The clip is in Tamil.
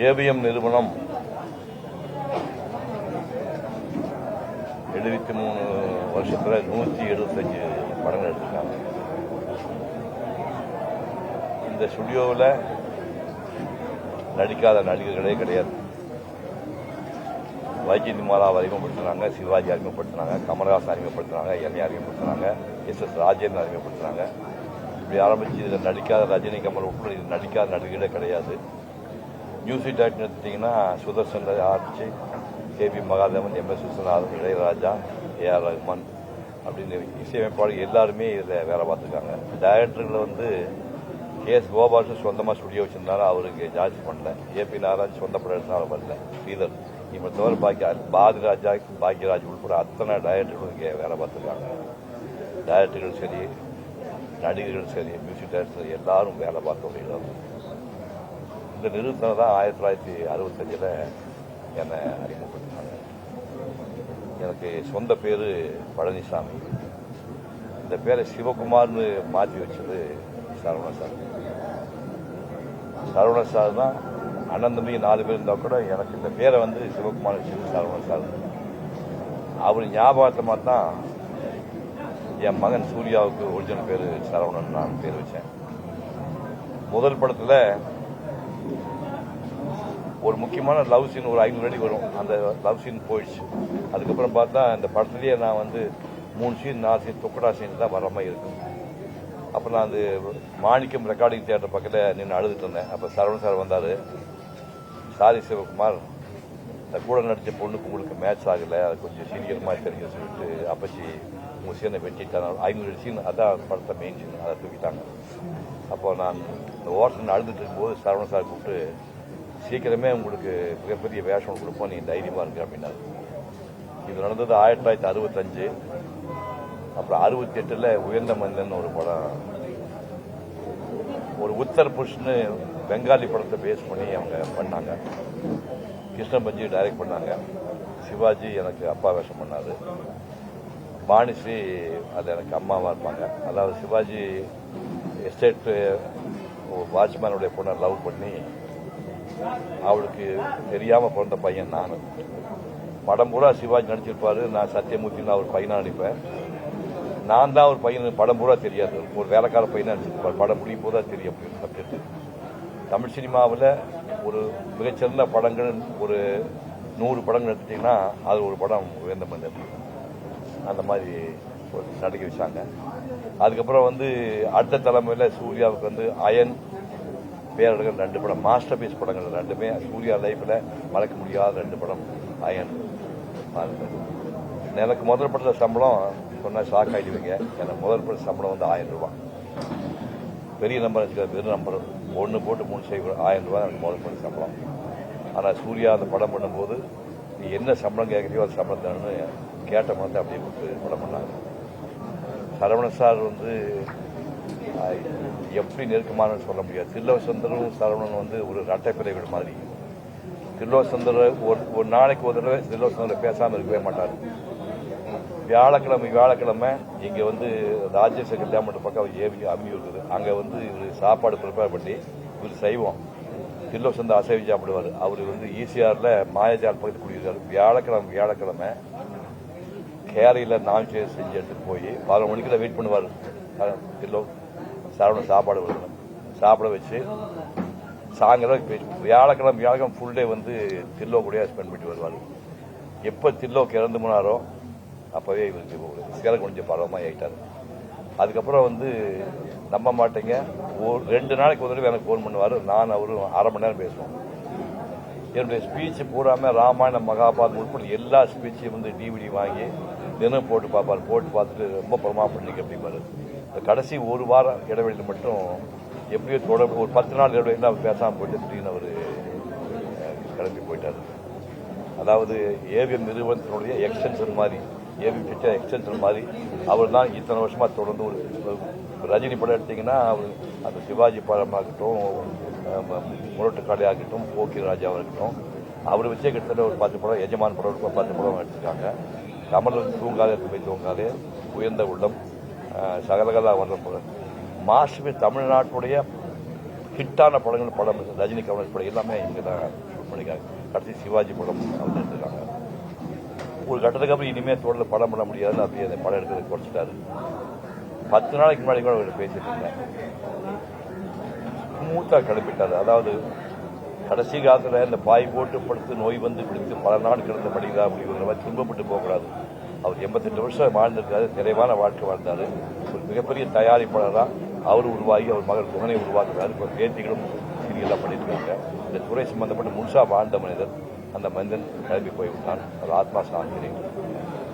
ஏவிஎம் நிறுவனம் 73 வருஷத்துல 175 படங்கள் எடுத்திருக்காங்க. இந்த ஸ்டுடியோவில் நடிக்காத நடிகர்களே கிடையாது. வைஜெயந்திமாலா அறிமுகப்படுத்தினாங்க, சிவாஜி அறிமுகப்படுத்தினாங்க, கமலஹாசன் அறிமுகப்படுத்தினாங்க, என்னை அறிமுகப்படுத்தினாங்க, எஸ்.எஸ். ராஜேந்திரன் அறிமுகப்படுத்தினாங்க. இப்படி ஆரம்பிச்சு இதில் நடிக்காத ரஜினி, கமல் உட்பட இது நடிக்காத நடிகர்களே கிடையாது. மியூசிக் டைரக்டர் எடுத்துட்டீங்கன்னா சுதர்சன் ஆரம்பிச்சு KP. Mahadevan, MS. Viswanathan, Ilaiyaraaja, A.R.. Rahman அப்படின்னு இசையமைப்பாளர் எல்லாருமே இதில் வேலை பார்த்துருக்காங்க. டைரக்டர்களை வந்து கே.எஸ். கோபாலன் சொந்தமாக ஸ்டுடியோ வச்சிருந்தாலும் அவருக்கு ஜாஸ்தி பண்ணல. ஏ.பி. நாராயண் சொந்த படம் எடுத்தாலும் வரல. ஸ்ரீதர் இவங்க தவிர பாரதிராஜா, பாக்யராஜ் உட்பட அத்தனை டைரக்டர்களும் இங்கே வேலை பார்த்துருக்காங்க. டைரக்டர்கள் சரி, நடிகர்கள் சரி, மியூசிக் டைரக்டர் சரி, எல்லாரும் வேலை பார்க்க முடியாது. இந்த நிறுவனம் தான் 1965 என்னை அறிமுகப்படுத்தினாங்க. எனக்கு சொந்த பேர் பழனிசாமி. இந்த பேரை சிவகுமார்னு மாற்றி வச்சது சரவண சார். சரவண சார் தான் அண்ணன் தம்பி 4 பேர் இருந்தால் கூட எனக்கு இந்த பேரை வந்து சிவகுமார் வச்சது சரவண சார். அவர் ஞாபகத்தமாக தான் என் மகன் சூர்யாவுக்கு ஒரிஜினல் பேர் சரவணன் நான் பேர் வச்சேன். முதல் படத்தில் ஒரு முக்கியமான லவ் சீன் ஒரு 500 அடி வரும். அந்த லவ் சீன் போயிடுச்சு. அதுக்கப்புறம் பார்த்தா இந்த படத்துலேயே நான் வந்து 3 சீன் 4 சீன் தொக்கடா சீன் தான் வர மாதிரி இருக்கும். அப்போ நான் அந்த மாணிக்கம் ரெக்கார்டிங் தியேட்டர் பக்கத்தில் நின்று அழுதுட்டு இருந்தேன். அப்போ சரவணன் சார் வந்தார். சாரி சிவகுமார், இந்த கூட நடித்த பொண்ணுக்கு உங்களுக்கு மேட்ச் ஆகலை, அது கொஞ்சம் சீரியல் மாதிரி தெரிஞ்சு சொல்லிட்டு அப்பச்சி உங்கள் சீனை வெட்டிட்டாங்க. 500 சீன் அதான் படத்தை மெயின் சீன், அதை தூக்கிட்டாங்க. அப்போ நான் இந்த ஓரத்தில் அழுதுட்டு இருக்கும்போது சரவணன் சார் கூப்பிட்டு சீக்கிரமே உங்களுக்கு மிகப்பெரிய வேஷம் கொடுப்போம், நீ தைரியமாக இருக்கு அப்படின்னாரு. இது நடந்தது 1965. அப்புறம் 68 உயர்ந்த மனிதன் ஒரு படம், ஒரு உத்தர் புஷ்னு பெங்காலி படத்தை பேஸ் பண்ணி அவங்க பண்ணாங்க. கிருஷ்ணபஞ்சி டைரக்ட் பண்ணாங்க. சிவாஜி எனக்கு அப்பா வேஷம் பண்ணாரு. பாணிஸ்ரீ அது எனக்கு அம்மாவாக இருப்பாங்க. அதாவது சிவாஜி எஸ்டேட் வாட்ச்மேனுடைய பொண்ணை லவ் பண்ணி அவளுக்கு தெரியாமல் பிறந்த பையன் நான். படம் பூரா சிவாஜி நடிச்சிருப்பாரு, நான் சத்தியமூர்த்தின்னு அவர் பையனா நடிப்பேன். நான் தான் ஒரு பையன், படம் பூரா தெரியாது, ஒரு வேலைக்கார பையனா நடிச்சிருப்பார். படம் முடியும் போதா தெரியும் அப்படின்னு சப்ஜெக்ட். தமிழ் சினிமாவில் ஒரு மிகச்சிறந்த படங்கள் ஒரு 100 படங்கள் எடுத்துட்டீங்கன்னா அது ஒரு படம் உயர்ந்த மனிதன். அந்த மாதிரி நடிக்க வச்சாங்க. அதுக்கப்புறம் வந்து அடுத்த தலைமையில் சூர்யாவுக்கு வந்து அயன், பேரழகன் 2 படம் மாஸ்டர் பீஸ் படங்கள். 2மே சூர்யா லைஃப்ல மறக்க முடியாத 2 படம் அயன். எனக்கு முதல் படத்த சம்பளம் சொன்னா ஷாக் ஆகிடுவீங்க. எனக்கு முதல் படத்த சம்பளம் வந்து 1000 ரூபாய். பெரிய நம்பர் வச்சுக்காது, வெறும் நம்பர் 1 போட்டு 3 செய்ய 1000 ரூபாய் எனக்கு முதல் படத்த சம்பளம். ஆனால் சூர்யா அந்த படம் பண்ணும்போது நீ என்ன சம்பளம் கேட்குறியோ அது சம்பளம் தானு கேட்ட மாதிரி அப்படியே கொடுத்து படம் பண்ணாங்க. சரவண சார் வந்து எப்படி நெருக்கமானு சொல்ல முடியாது. தில்லோசந்தரும் சரவணன் வந்து ஒரு இரட்டை பிறவிகள் மாதிரி. தில்லோசந்தர் ஒரு நாளைக்கு ஒரு தடவை தில்லோசந்தர் பேசாமல் இருக்கவே மாட்டார். வியாழக்கிழமை இங்கே வந்து ராஜேஷ கல்யாணம் பக்கம் ஏவி அம்மி இருக்குது. அங்கே வந்து இவர் சாப்பாடு ப்ரிப்பேர் பண்ணி இவர் செய்வோம். தில்லோசந்தர் அசைவி சாப்பிடுவார். அவர் வந்து ஈசிஆரில் மாயாஜால் பக்கத்து குடியிருக்காரு. வியாழக்கிழமை கேரையில் நான்வெஜ் செஞ்சு எடுத்துட்டு போய் 11 மணிக்குள்ள வெயிட் பண்ணுவார். தில்லோ சரவணன் சாப்பாடு வரணும், சாப்பிட வச்சு சாயங்காலம் வியாழக்கிழமை ஃபுல் டே வந்து தில்லோ கூட ஸ்பெண்ட் பண்ணிட்டு வருவார். எப்போ தில்லோக்கு இறந்து போனாரோ அப்போவே இவருக்கு சேலை கொஞ்சம் பரவமாக ஆகிட்டார். அதுக்கப்புறம் வந்து நம்ப மாட்டேங்க, 2 நாளைக்கு ஒரு தடவை எனக்கு ஃபோன் பண்ணுவார். நான் அவரும் 1/2 மணி நேரம் பேசுவோம். என்னுடைய ஸ்பீச் பூராமல் ராமாயணம் மகாபாரதம் உட்பட எல்லா ஸ்பீச்சையும் வந்து டிவிடி வாங்கி தினம் போட்டு பார்ப்பார். போட்டு பார்த்துட்டு ரொம்ப பிரமாதம் பண்ணிக்க அப்படிம்பாரு. கடைசி 1 வார இடைவெளியில் மட்டும் எப்படியோ தொடர்பு ஒரு 10 நாள் இடைவெளியில் அவர் பேசாமல் போயிட்டு திடீர்னு அவர் கிளம்பி போயிட்டார். அதாவது ஏவிஎம் நிறுவனத்தினுடைய எக்ஸ்டென்ஷன் மாதிரி, ஏவிஎம் திட்ட எக்ஸ்டென்ஷன் மாதிரி அவர் தான் இத்தனை வருஷமாக தொடர்ந்து ஒரு ரஜினி படம் எடுத்தீங்கன்னா அவர் அந்த சிவாஜி படமாகட்டும், முரட்டுக்காளியாகட்டும், போக்கி ராஜாவாக இருக்கட்டும், அவர் வச்சே கிட்டத்தட்ட ஒரு 10 படம், எஜமான் படம் 10 படம் எடுத்திருக்காங்க. கமல் தூங்காதே போய் தூங்காதே, உயர்ந்த உள்ளம், சகலகலா வர்ணம் போல மாஸ்டர் தமிழ்நாட்டுடைய ஹிட்டான படம் ரஜினி கமல் படம் எல்லாமே இங்கே தான் ஷூட் பண்ணிக்காங்க. கடைசி சிவாஜி படம் அவங்க எடுத்துருக்காங்க. ஒரு கட்டத்துக்கு அப்புறம் இனிமேல் தொடர்ந்து படம் பண்ண முடியாதுன்னு அப்படியே அந்த படம் எடுக்கிறத குறைச்சிட்டாரு. 10 நாளைக்கு முன்னாடி கூட அவர்கிட்ட பேசிட்டு இருந்தேன். ஸ்மூத்தாக கிளம்பிட்டாரு. அதாவது கடைசி காலத்தில் இந்த பாய் போட்டு படுத்து நோய் வந்து பிடித்து பல நாள் கிடந்த படிக்கிறா அப்படிங்கிற மாதிரி துன்பப்பட்டு போகக்கூடாது. அவர் 88 வருஷம் வாழ்ந்திருக்காரு. நிறைவான வாழ்க்கை வாழ்ந்தார். ஒரு மிகப்பெரிய தயாரிப்பாளராக அவர் உருவாகி அவர் மகள் குகனை உருவாக்குறாரு. இப்போ பேத்திகளும் சீரியலாக பண்ணியிருக்காங்க. இந்த துறை சம்பந்தப்பட்டு முழுசாக வாழ்ந்த மனிதர். அந்த மனிதன் கிளம்பி போய்விட்டான். அவர் ஆத்மா சாந்தி.